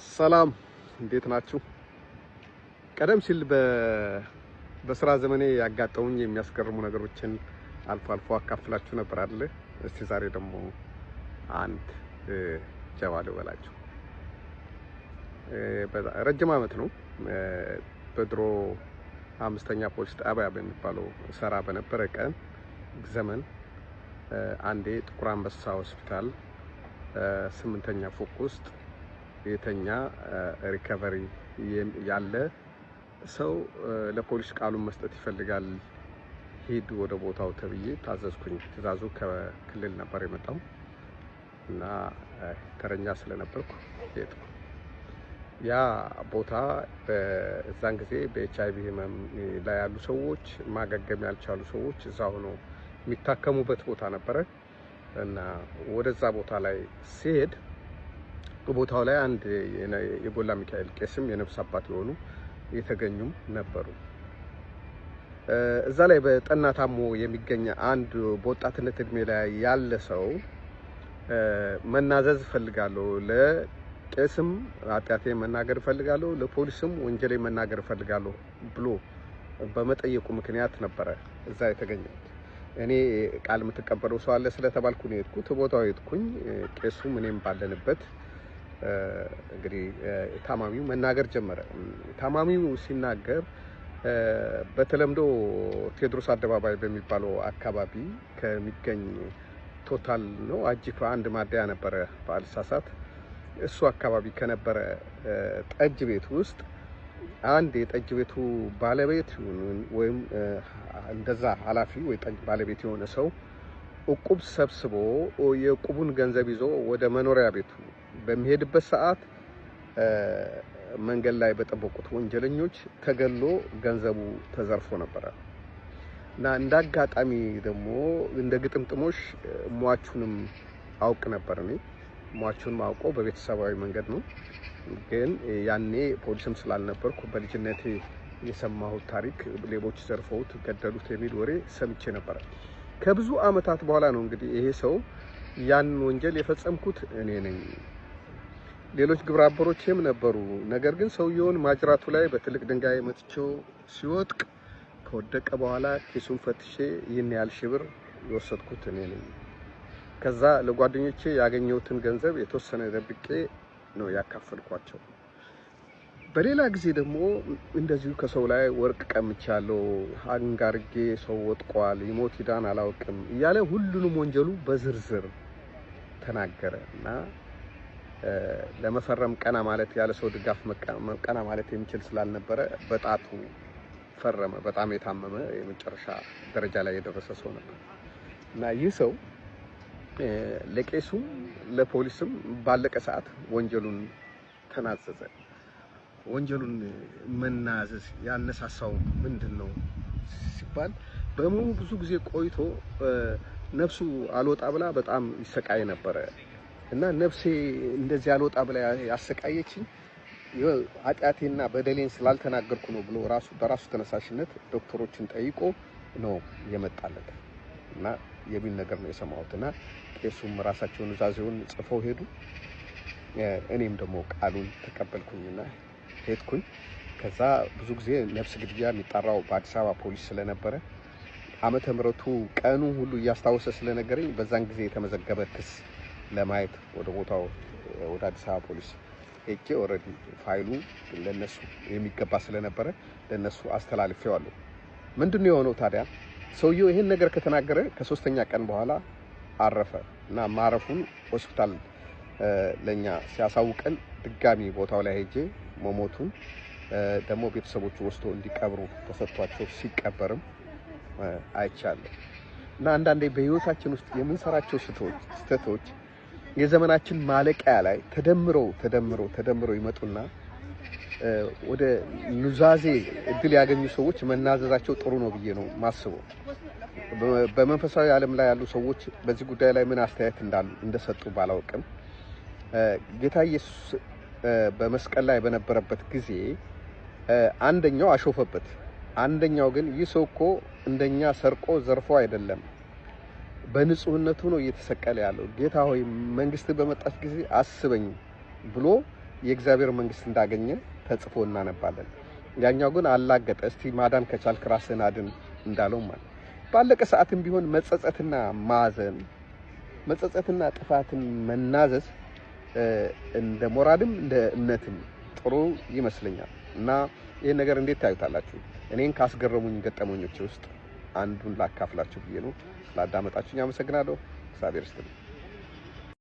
ሰላም እንዴት ናችሁ? ቀደም ሲል በስራ ዘመኔ ያጋጠሙኝ የሚያስገርሙ ነገሮችን አልፎ አልፎ አካፍላችሁ ነበር አይደል? እስቲ ዛሬ ደግሞ አንድ ጀባ ልበላችሁ። ረጅም ዓመት ነው። በድሮ አምስተኛ ፖሊስ ጣቢያ በሚባለው ሰራ በነበረ ቀን ዘመን አንዴ ጥቁር አንበሳ ሆስፒታል 8ኛ ፎቅ ውስጥ የተኛ ሪከቨሪ ያለ ሰው ለፖሊስ ቃሉን መስጠት ይፈልጋል፣ ሂድ ወደ ቦታው ተብዬ ታዘዝኩኝ። ትዕዛዙ ከክልል ነበር የመጣው እና ተረኛ ስለነበርኩ ሄድኩ። ያ ቦታ በዛን ጊዜ በኤችአይቪ ህመም ላይ ያሉ ሰዎች፣ ማገገም ያልቻሉ ሰዎች እዛ ሆነው የሚታከሙበት ቦታ ነበረ እና ወደዛ ቦታ ላይ ሲሄድ ቦታው ላይ አንድ የጎላ ሚካኤል ቄስም የነፍስ አባት የሆኑ የተገኙም ነበሩ። እዛ ላይ በጠና ታሞ የሚገኝ አንድ በወጣትነት እድሜ ላይ ያለ ሰው መናዘዝ ፈልጋለሁ፣ ለቄስም ኃጢአቴ መናገር ፈልጋለሁ፣ ለፖሊስም ወንጀሌ መናገር ፈልጋለሁ ብሎ በመጠየቁ ምክንያት ነበረ እዛ የተገኘው። እኔ ቃል የምትቀበለው ሰው አለ ስለተባልኩ ነው የሄድኩት። ቦታው ሄድኩኝ። ቄሱም እኔም ባለንበት እንግዲህ ታማሚው መናገር ጀመረ። ታማሚው ሲናገር በተለምዶ ቴዎድሮስ አደባባይ በሚባለው አካባቢ ከሚገኝ ቶታል ነው አጂፕ አንድ ማደያ ነበረ ባልሳሳት፣ እሱ አካባቢ ከነበረ ጠጅ ቤት ውስጥ አንድ የጠጅ ቤቱ ባለቤት ወይም እንደዛ ኃላፊ ወይ ጠጅ ባለቤት የሆነ ሰው እቁብ ሰብስቦ የእቁቡን ገንዘብ ይዞ ወደ መኖሪያ ቤቱ በሚሄድበት ሰዓት መንገድ ላይ በጠበቁት ወንጀለኞች ተገሎ ገንዘቡ ተዘርፎ ነበረ እና እንዳጋጣሚ ደግሞ እንደ ግጥምጥሞሽ ሟቹንም አውቅ ነበር። እኔ ሟቹንም አውቀው በቤተሰባዊ መንገድ ነው፣ ግን ያኔ ፖሊስም ስላልነበርኩ በልጅነቴ የሰማሁት ታሪክ ሌቦች ዘርፈውት ገደሉት የሚል ወሬ ሰምቼ ነበረ። ከብዙ አመታት በኋላ ነው እንግዲህ ይሄ ሰው ያን ወንጀል የፈጸምኩት እኔ ነኝ፣ ሌሎች ግብረ አበሮችም ነበሩ፣ ነገር ግን ሰውየውን ማጅራቱ ላይ በትልቅ ድንጋይ መትቼው ሲወድቅ ከወደቀ በኋላ ኪሱን ፈትሼ ይህን ያህል ሺህ ብር የወሰድኩት እኔ ነኝ። ከዛ ለጓደኞቼ ያገኘሁትን ገንዘብ የተወሰነ ደብቄ ነው ያካፈልኳቸው። በሌላ ጊዜ ደግሞ እንደዚሁ ከሰው ላይ ወርቅ ቀምቻለሁ፣ አንጋርጌ ሰው ወጥቋል፣ ይሞት ይዳን አላውቅም እያለ ሁሉንም ወንጀሉ በዝርዝር ተናገረ እና ለመፈረም ቀና ማለት ያለ ሰው ድጋፍ ቀና ማለት የሚችል ስላልነበረ በጣቱ ፈረመ። በጣም የታመመ የመጨረሻ ደረጃ ላይ የደረሰ ሰው ነበር እና ይህ ሰው ለቄሱም ለፖሊስም ባለቀ ሰዓት ወንጀሉን ተናዘዘ። ወንጀሉን መናዘዝ ያነሳሳው ምንድነው ሲባል በሙሉ ብዙ ጊዜ ቆይቶ ነፍሱ አልወጣ ብላ በጣም ይሰቃይ ነበረ እና ነፍሴ እንደዚህ አልወጣ ብላ ያሰቃየችኝ ኃጢአቴና በደሌን ስላልተናገርኩ ነው ብሎ በራሱ ተነሳሽነት ዶክተሮችን ጠይቆ ነው የመጣለት እና የሚል ነገር ነው የሰማሁት። እና ቄሱም ራሳቸውን ዛዜውን ጽፈው ሄዱ። እኔም ደግሞ ቃሉን ተቀበልኩኝና ሄድኩኝ። ከዛ ብዙ ጊዜ ነፍስ ግድያ የሚጣራው በአዲስ አበባ ፖሊስ ስለነበረ ዓመተ ምሕረቱ ቀኑ ሁሉ እያስታወሰ ስለነገረኝ በዛን ጊዜ የተመዘገበ ክስ ለማየት ወደ ቦታው ወደ አዲስ አበባ ፖሊስ ሄጄ ኦልሬዲ ፋይሉ ለነሱ የሚገባ ስለነበረ ለነሱ አስተላልፌዋለሁ። ምንድነው የሆነው ታዲያ? ሰውየው ይሄን ነገር ከተናገረ ከ3ኛ ቀን በኋላ አረፈ እና ማረፉን ሆስፒታል ለኛ ሲያሳውቀን ድጋሚ ቦታው ላይ ሄጄ መሞቱን ደግሞ ቤተሰቦቹ ወስዶ እንዲቀብሩ ተሰጥቷቸው ሲቀበርም አይቻለሁ። እና አንዳንዴ በህይወታችን ውስጥ የምንሰራቸው ስህተቶች የዘመናችን ማለቂያ ላይ ተደምረው ይመጡና ወደ ኑዛዜ እድል ያገኙ ሰዎች መናዘዛቸው ጥሩ ነው ብዬ ነው ማስበው። በመንፈሳዊ ዓለም ላይ ያሉ ሰዎች በዚህ ጉዳይ ላይ ምን አስተያየት እንደሰጡ ባላውቅም ጌታ ኢየሱስ በመስቀል ላይ በነበረበት ጊዜ አንደኛው አሾፈበት። አንደኛው ግን ይህ ሰው እኮ እንደኛ ሰርቆ ዘርፎ አይደለም፣ በንጹህነቱ ነው እየተሰቀለ ያለው። ጌታ ሆይ መንግስት በመጣች ጊዜ አስበኝ ብሎ የእግዚአብሔር መንግስት እንዳገኘ ተጽፎ እናነባለን። ያኛው ግን አላገጠ። እስቲ ማዳን ከቻልክ ራስህን አድን እንዳለው ማለት ባለቀ ሰዓትም ቢሆን መጸጸትና ማዘን፣ መጸጸትና ጥፋትን መናዘዝ እንደ ሞራልም እንደ እምነትም ጥሩ ይመስለኛል። እና ይሄን ነገር እንዴት ታዩታላችሁ? እኔን ካስገረሙኝ ገጠመኞች ውስጥ አንዱን ላካፍላችሁ ብዬ ነው። ስላዳመጣችሁኝ አመሰግናለሁ። እግዚአብሔር ይስጥልኝ።